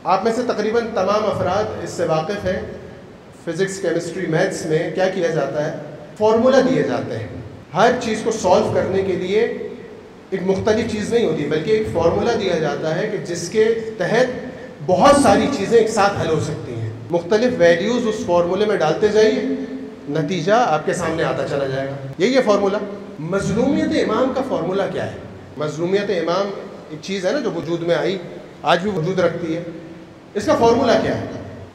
آپ میں سے تقریباً تمام افراد اس سے واقف ہیں، فزکس، کیمسٹری، میتھس میں کیا کیا جاتا ہے؟ فارمولا دیے جاتے ہیں۔ ہر چیز کو سولو کرنے کے لیے ایک مختلف چیز نہیں ہوتی، بلکہ ایک فارمولا دیا جاتا ہے کہ جس کے تحت بہت ساری چیزیں ایک ساتھ حل ہو سکتی ہیں۔ مختلف ویلیوز اس فارمولے میں ڈالتے جائیے، نتیجہ آپ کے سامنے آتا چلا جائے گا۔ یہی ہے فارمولا۔ مظلومیت امام کا فارمولا کیا ہے؟ مظلومیت امام ایک چیز ہے نا جو وجود میں آئی، آج بھی وجود رکھتی ہے۔ اس کا فارمولا کیا ہے؟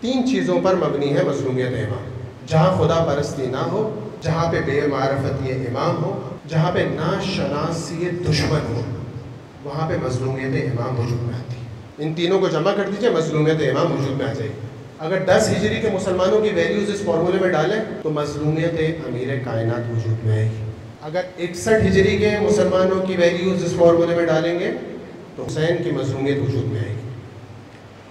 3 چیزوں پر مبنی ہے مظلومیت امام۔ جہاں خدا پرستی نہ ہو، جہاں پہ بے معرفتی امام ہو، جہاں پہ ناشناسی دشمن ہو، وہاں پہ مظلومیت امام وجود میں آتی ہے۔ ان تینوں کو جمع کر دیجئے، مظلومیت امام وجود میں آ جائے گی۔ اگر 10 ہجری کے مسلمانوں کی ویلیوز اس فارمولے میں ڈالیں تو مظلومیت امیر کائنات وجود میں آئے گی۔ اگر 61 ہجری کے مسلمانوں کی ویلیوز اس فارمولے میں ڈالیں گے تو حسین کی مظلومیت وجود میں آئے گی۔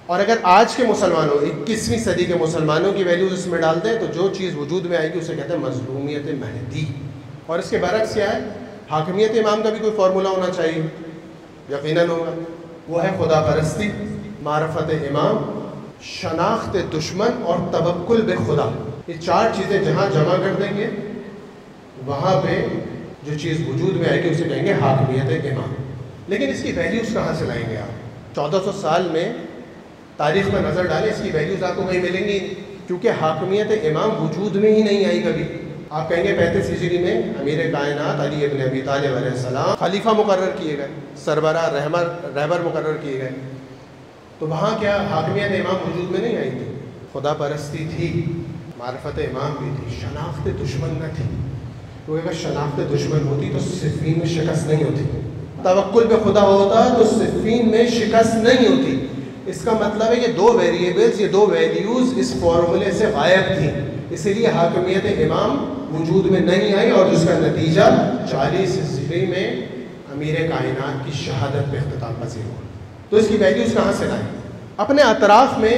اور اگر آج کے مسلمانوں، 21ویں صدی کے مسلمانوں کی ویلیوز اس میں ڈال دیں تو جو چیز وجود میں آئے گی اسے کہتے ہیں مظلومیت مہدی۔ اور اس کے برعکس کیا ہے؟ حاکمیت امام کا بھی کوئی فارمولا ہونا چاہیے، یقیناً ہوگا۔ وہ ہے خدا پرستی، معرفت امام، شناخت دشمن اور توکل بے خدا۔ یہ 4 چیزیں جہاں جمع کر دیں گے وہاں پہ جو چیز وجود میں آئے گی اسے کہیں گے حاکمیت امام۔ لیکن اس کی ویلیوز کہاں سے لائیں گے آپ؟ 1400 سال میں تاریخ میں نظر ڈالیں، اس کی ویلیوز آپ کو کہیں ملیں گی، کیونکہ حاکمیت امام وجود میں ہی نہیں آئی کبھی۔ آپ کہیں گے 35 ہجری میں امیر کائنات علی ابن ابی طالب علیہ السلام خلیفہ مقرر کیے گئے، سربراہ رہبر مقرر کیے گئے، تو وہاں کیا حاکمیت امام وجود میں نہیں آئی تھی؟ خدا پرستی تھی، معرفت امام بھی تھی، شناخت دشمن نہ تھی۔ کیونکہ اگر شناخت دشمن ہوتی تو صفین میں شکست نہیں ہوتی، توکل پہ خدا ہوتا تو صفین میں شکست نہیں ہوتی۔ اس کا مطلب ہے یہ 2 ویریبلز، یہ 2 ویلیوز اس فارمولے سے غائب تھیں، اسی لیے حاکمیت امام وجود میں نہیں آئی، اور جس کا نتیجہ 40 ہجری میں امیر کائنات کی شہادت پہ اختتام پذیر ہوا۔ تو اس کی ویلیوز کہاں سے لائیں؟ اپنے اطراف میں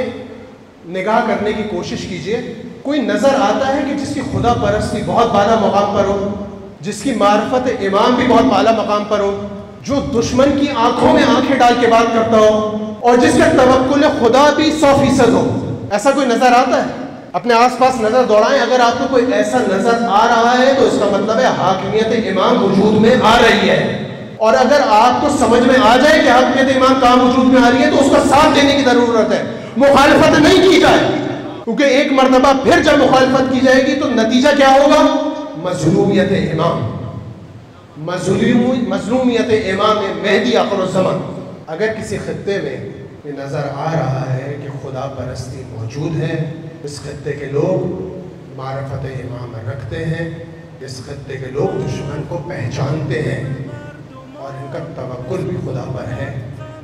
نگاہ کرنے کی کوشش کیجئے، کوئی نظر آتا ہے کہ جس کی خدا پرستی بہت بالا مقام پر ہو، جس کی معرفت امام بھی بہت بالا مقام پر ہو، جو دشمن کی آنکھوں میں آنکھیں ڈال کے بات کرتا ہو، اور جس کا توکل خدا بھی 100% ہو؟ ایسا کوئی نظر آتا ہے؟ اپنے آس پاس نظر دوڑائیں، اگر آپ کو کوئی ایسا نظر آ رہا ہے تو اس کا مطلب ہے حاکمیت امام وجود میں آ رہی ہے۔ اور اگر آپ کو سمجھ میں آ جائے کہ حاکمیت امام کہاں وجود میں آ رہی ہے تو اس کا ساتھ دینے کی ضرورت ہے، مخالفت نہیں کی جائے، کیونکہ ایک مرتبہ پھر جب مخالفت کی جائے گی تو نتیجہ کیا ہوگا؟ مظلومیت امام، مظلومیت امام مہدی آخر الزمان۔ اگر کسی خطے میں یہ نظر آ رہا ہے کہ خدا پرستی موجود ہے، اس خطے کے لوگ معرفت امام رکھتے ہیں، اس خطے کے لوگ دشمن کو پہچانتے ہیں اور ان کا توکل بھی خدا پر ہے،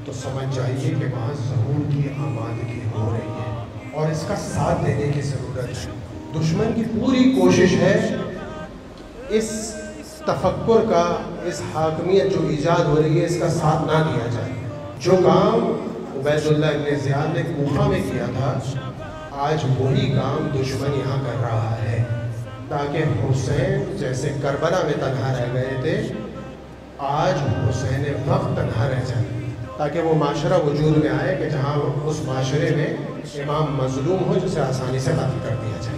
تو سمجھ جائیے کہ وہاں ظہور کی آمادگی ہو رہی ہے اور اس کا ساتھ دینے کی ضرورت ہے۔ دشمن کی پوری کوشش ہے اس تفکر کا، اس حاکمیت جو ایجاد ہو رہی ہے اس کا ساتھ نہ دیا جائے۔ جو کام عبید اللہ ابن زیاد نے کوفہ میں کیا تھا، آج وہی کام دشمن یہاں کر رہا ہے، تاکہ حسین جیسے کربلا میں تنہا رہ گئے تھے، آج حسین وقت تنہا رہ جائیں، تاکہ وہ معاشرہ وجود میں آئے کہ جہاں اس معاشرے میں امام مظلوم ہو جسے آسانی سے قتل کر دیا جائے۔